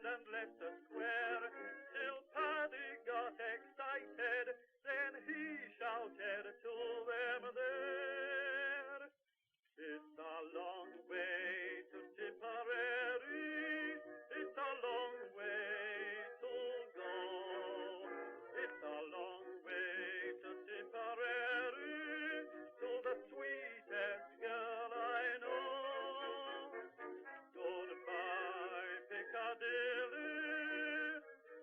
and left the square, till Paddy got excited, then he shouted to them there. It's a long way to Tipperary, it's a long way to go. It's a long way to Tipperary, to the sweetest girl I know. Goodbye, Piccadilly,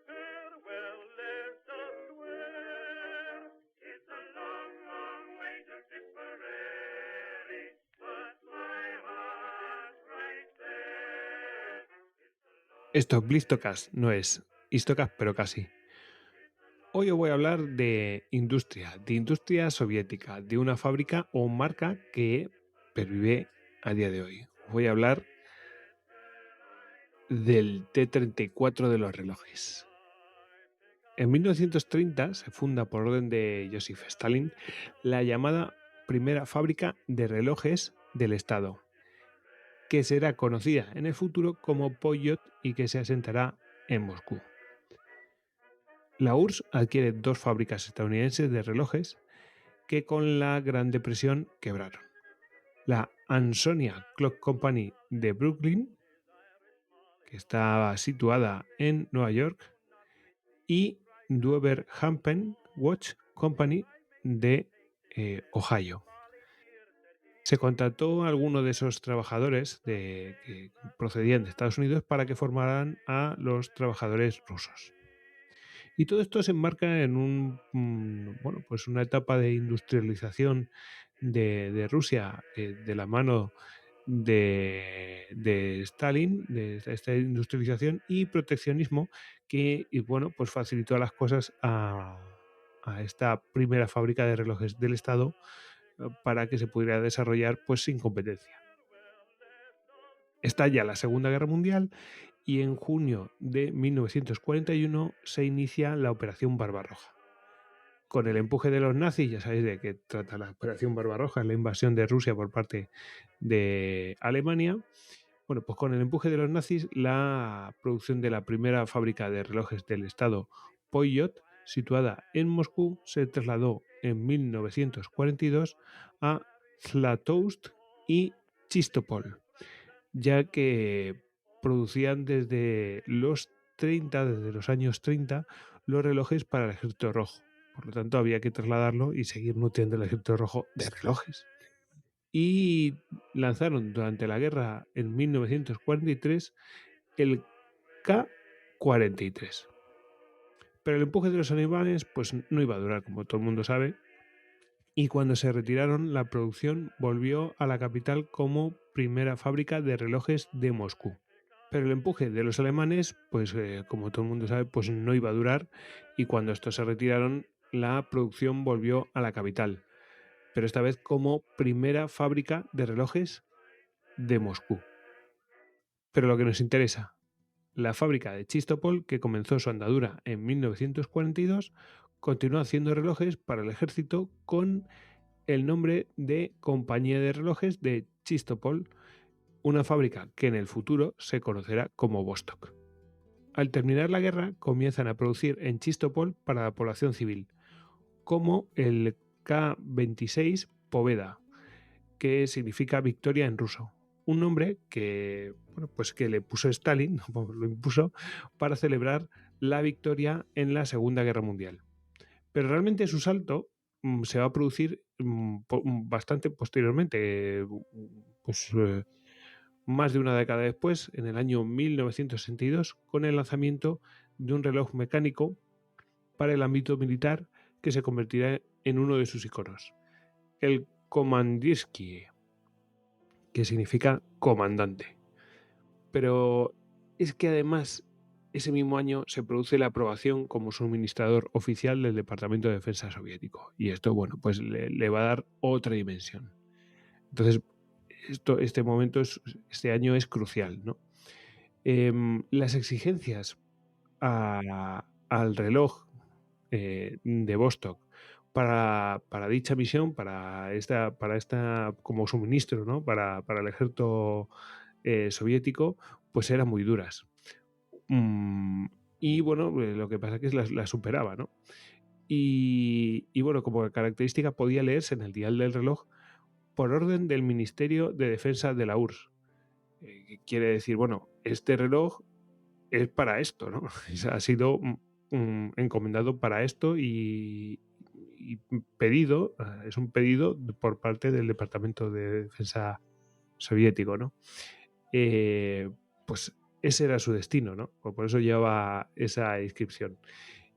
farewell, Leicester Square. It's a long, long way to Tipperary, but my heart's right there. Esto es Blistocast, no es Histocast, pero casi. Hoy os voy a hablar de industria soviética, de una fábrica o marca que pervive a día de hoy. Os voy a hablar del T-34 de los relojes. En 1930 se funda por orden de Joseph Stalin la llamada primera fábrica de relojes del Estado, que será conocida en el futuro como Poyot y que se asentará en Moscú. La URSS adquiere dos fábricas estadounidenses de relojes que con la Gran Depresión quebraron. La Ansonia Clock Company de Brooklyn, que estaba situada en Nueva York, y Dover Hampton Watch Company de Ohio. Se contrató a alguno de esos trabajadores que procedían de Estados Unidos para que formaran a los trabajadores rusos. Y todo esto se enmarca en pues una etapa de industrialización de Rusia de la mano de Stalin, de esta industrialización y proteccionismo que pues facilitó las cosas a esta primera fábrica de relojes del Estado para que se pudiera desarrollar pues sin competencia. Estalla la Segunda Guerra Mundial y en junio de 1941 se inicia la Operación Barbarroja. Con el empuje de los nazis, ya sabéis de qué trata la Operación Barbarroja, la invasión de Rusia por parte de Alemania. Bueno, pues con el empuje de los nazis, la producción de la primera fábrica de relojes del Estado, Poyot, situada en Moscú, se trasladó en 1942 a Zlatoust y Chistopol, ya que producían desde los años 30, los relojes para el Ejército Rojo. Por lo tanto, había que trasladarlo y seguir nutriendo el Ejército Rojo de relojes. Y lanzaron durante la guerra en 1943 el K-43. Pero el empuje de los alemanes pues no iba a durar, como todo el mundo sabe, y cuando se retiraron, la producción volvió a la capital como primera fábrica de relojes de Moscú. Pero el empuje de los alemanes, pues como todo el mundo sabe, pues no iba a durar, y cuando estos se retiraron, la producción volvió a la capital, pero esta vez como primera fábrica de relojes de Moscú. Pero lo que nos interesa, la fábrica de Chistopol, que comenzó su andadura en 1942, continuó haciendo relojes para el ejército con el nombre de Compañía de Relojes de Chistopol, una fábrica que en el futuro se conocerá como Vostok. Al terminar la guerra, comienzan a producir en Chistopol para la población civil, como el K-26 Poveda, que significa victoria en ruso. Un nombre que, que le puso Stalin, lo impuso, para celebrar la victoria en la Segunda Guerra Mundial. Pero realmente su salto se va a producir bastante posteriormente, más de una década después, en el año 1962, con el lanzamiento de un reloj mecánico para el ámbito militar que se convertirá en uno de sus iconos, el Komandirsky, que significa comandante. Pero es que además ese mismo año se produce la aprobación como suministrador oficial del Departamento de Defensa soviético, y esto pues le va a dar otra dimensión. Entonces este año es crucial, ¿no? Las exigencias al reloj de Vostok para dicha misión, para esta como suministro, ¿no? para el ejército soviético, pues eran muy duras. Y bueno, lo que pasa es que la superaba, ¿no? Y bueno, como característica podía leerse en el dial del reloj por orden del Ministerio de Defensa de la URSS. Que quiere decir, bueno, este reloj es para esto, ¿no? Ha sido encomendado para esto y pedido, es un pedido por parte del Departamento de Defensa soviético, ¿no? Pues ese era su destino, ¿no? Por eso llevaba esa inscripción.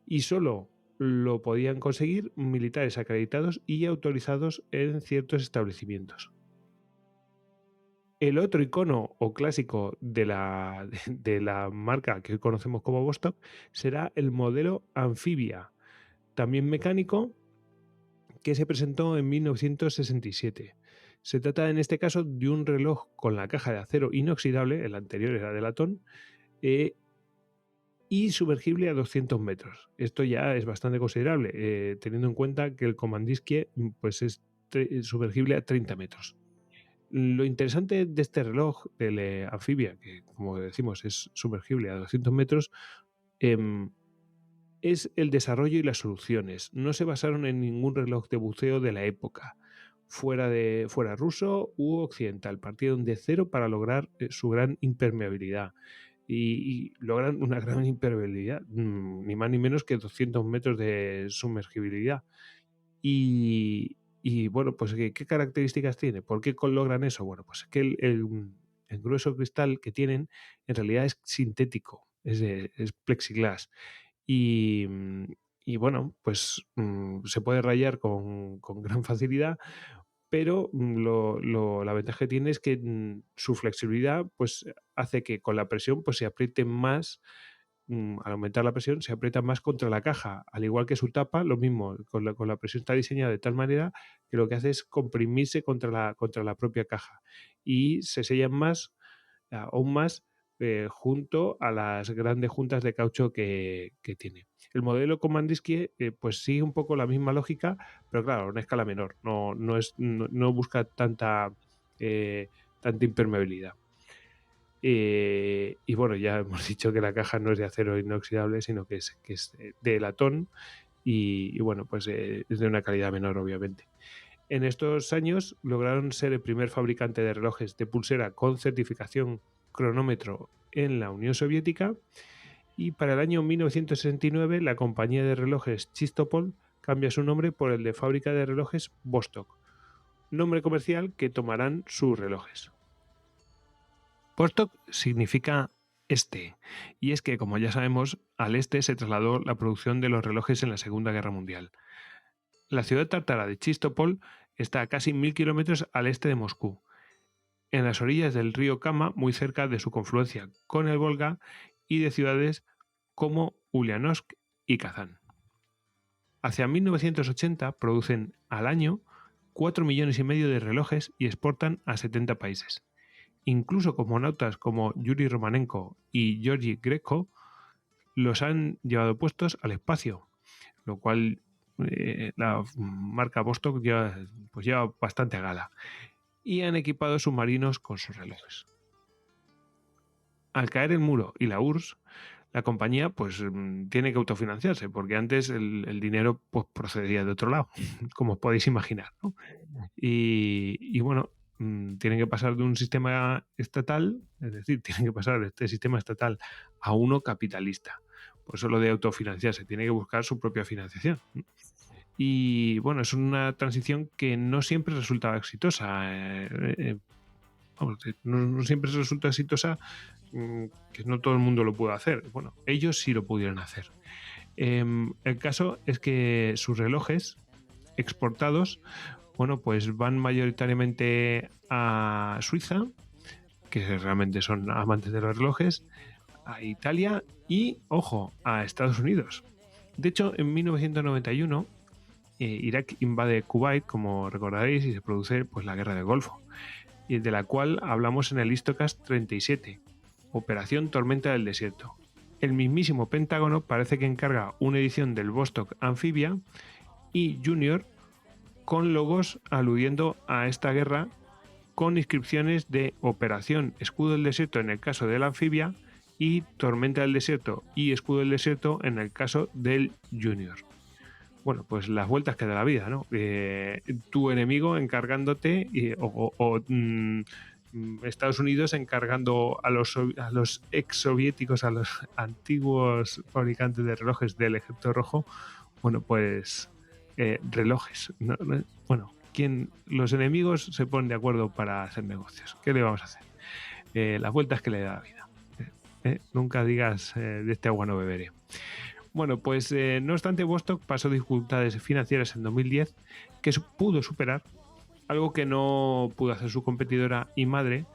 Y solo lo podían conseguir militares acreditados y autorizados en ciertos establecimientos. El otro icono o clásico de la marca que hoy conocemos como Vostok será el modelo Amphibia, también mecánico, que se presentó en 1967. Se trata en este caso de un reloj con la caja de acero inoxidable, el anterior era de latón, y sumergible a 200 metros. Esto ya es bastante considerable, teniendo en cuenta que el Komandiskie pues es sumergible a 30 metros. Lo interesante de este reloj, del Amphibia, que como decimos es sumergible a 200 metros, es el desarrollo y las soluciones. No se basaron en ningún reloj de buceo de la época, fuera ruso u occidental. Partieron de cero para lograr su gran impermeabilidad. Y logran una gran impermeabilidad, ni más ni menos que 200 metros de sumergibilidad. Y bueno, pues ¿qué características tiene? ¿Por qué logran eso? Bueno, pues es que el grueso cristal que tienen en realidad es sintético, es plexiglas. Y, bueno, pues se puede rayar con gran facilidad, pero la ventaja que tiene es que su flexibilidad pues hace que con la presión pues se apriete más. Al aumentar la presión se aprieta más contra la caja, al igual que su tapa, lo mismo, con la presión está diseñada de tal manera que lo que hace es comprimirse contra la propia caja y se sellan más, aún más, junto a las grandes juntas de caucho que tiene. El modelo Komandiskie pues sigue un poco la misma lógica, pero claro, a una escala menor, no busca tanta impermeabilidad. Y bueno, ya hemos dicho que la caja no es de acero inoxidable, sino que es de latón y bueno, pues es de una calidad menor, obviamente. En estos años lograron ser el primer fabricante de relojes de pulsera con certificación cronómetro en la Unión Soviética y para el año 1969 la compañía de relojes Chistopol cambia su nombre por el de fábrica de relojes Vostok, nombre comercial que tomarán sus relojes. Vostok significa este, y es que, como ya sabemos, al este se trasladó la producción de los relojes en la Segunda Guerra Mundial. La ciudad tártara de Chistopol está a casi 1000 kilómetros al este de Moscú, en las orillas del río Kama, muy cerca de su confluencia con el Volga y de ciudades como Uliánovsk y Kazán. Hacia 1980 producen al año 4,5 millones de relojes y exportan a 70 países. Incluso cosmonautas como Yuri Romanenko y Georgi Greko los han llevado puestos al espacio, lo cual la marca Vostok lleva bastante a gala. Y han equipado submarinos con sus relojes. Al caer el muro y la URSS, la compañía pues tiene que autofinanciarse, porque antes el dinero pues procedía de otro lado, como os podéis imaginar, ¿no? Y bueno, tienen que pasar de un sistema estatal, es decir, tienen que pasar de este sistema estatal a uno capitalista. Por eso lo de autofinanciarse, tiene que buscar su propia financiación. Y bueno, es una transición que no siempre resulta exitosa. No siempre resulta exitosa, que no todo el mundo lo puede hacer. Bueno, ellos sí lo pudieron hacer. El caso es que sus relojes exportados, bueno, pues van mayoritariamente a Suiza, que realmente son amantes de los relojes, a Italia y, ojo, a Estados Unidos. De hecho, en 1991, Irak invade Kuwait, como recordaréis, y se produce pues, la Guerra del Golfo, y de la cual hablamos en el Histocast 37, Operación Tormenta del Desierto. El mismísimo Pentágono parece que encarga una edición del Vostok Amphibia y Junior con logos aludiendo a esta guerra, con inscripciones de Operación Escudo del Desierto en el caso del Amphibia y Tormenta del Desierto y Escudo del Desierto en el caso del Junior. Bueno, pues las vueltas que da la vida, ¿no? Tu enemigo encargándote Estados Unidos encargando a los ex soviéticos, a los antiguos fabricantes de relojes del Ejército Rojo, bueno, pues relojes. Bueno, los enemigos se ponen de acuerdo para hacer negocios. ¿Qué le vamos a hacer? Las vueltas que le da la vida. Nunca digas de este agua no beberé. Bueno, pues no obstante, Vostok pasó dificultades financieras en 2010 que pudo superar, algo que no pudo hacer su competidora y madre,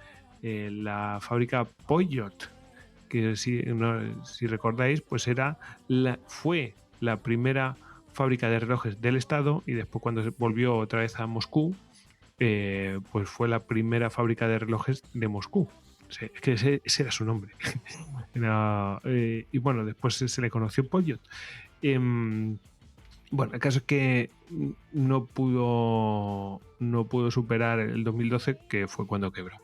la fábrica Poyot, que si recordáis, pues fue la primera fábrica de relojes del Estado, y después cuando se volvió otra vez a Moscú, pues fue la primera fábrica de relojes de Moscú. Es que ese era su nombre. Y bueno, después se le conoció Poyot. Bueno, el caso es que no pudo superar el 2012, que fue cuando quebró.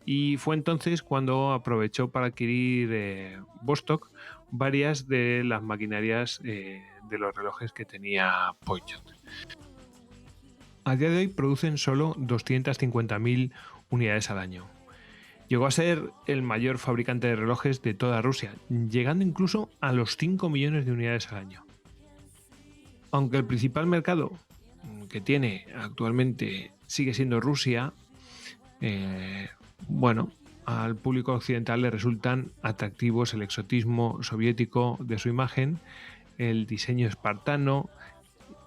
Y fue entonces cuando aprovechó para adquirir Vostok varias de las maquinarias de los relojes que tenía Poyot. A día de hoy producen solo 250.000 unidades al año. Llegó a ser el mayor fabricante de relojes de toda Rusia, llegando incluso a los 5 millones de unidades al año. Aunque el principal mercado que tiene actualmente sigue siendo Rusia, bueno, al público occidental le resultan atractivos el exotismo soviético de su imagen, el diseño espartano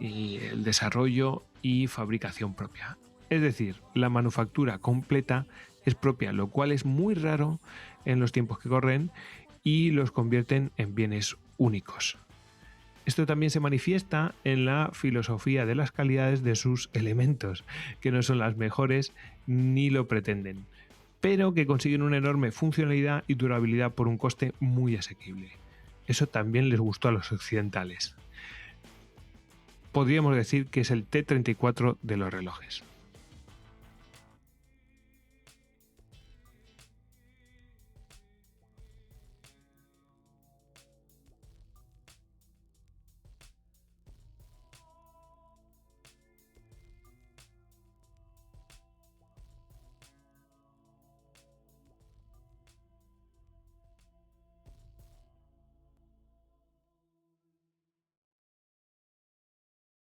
y el desarrollo y fabricación propia. Es decir, la manufactura completa es propia, lo cual es muy raro en los tiempos que corren y los convierten en bienes únicos. Esto también se manifiesta en la filosofía de las calidades de sus elementos, que no son las mejores ni lo pretenden, pero que consiguen una enorme funcionalidad y durabilidad por un coste muy asequible. Eso también les gustó a los occidentales. Podríamos decir que es el T-34 de los relojes.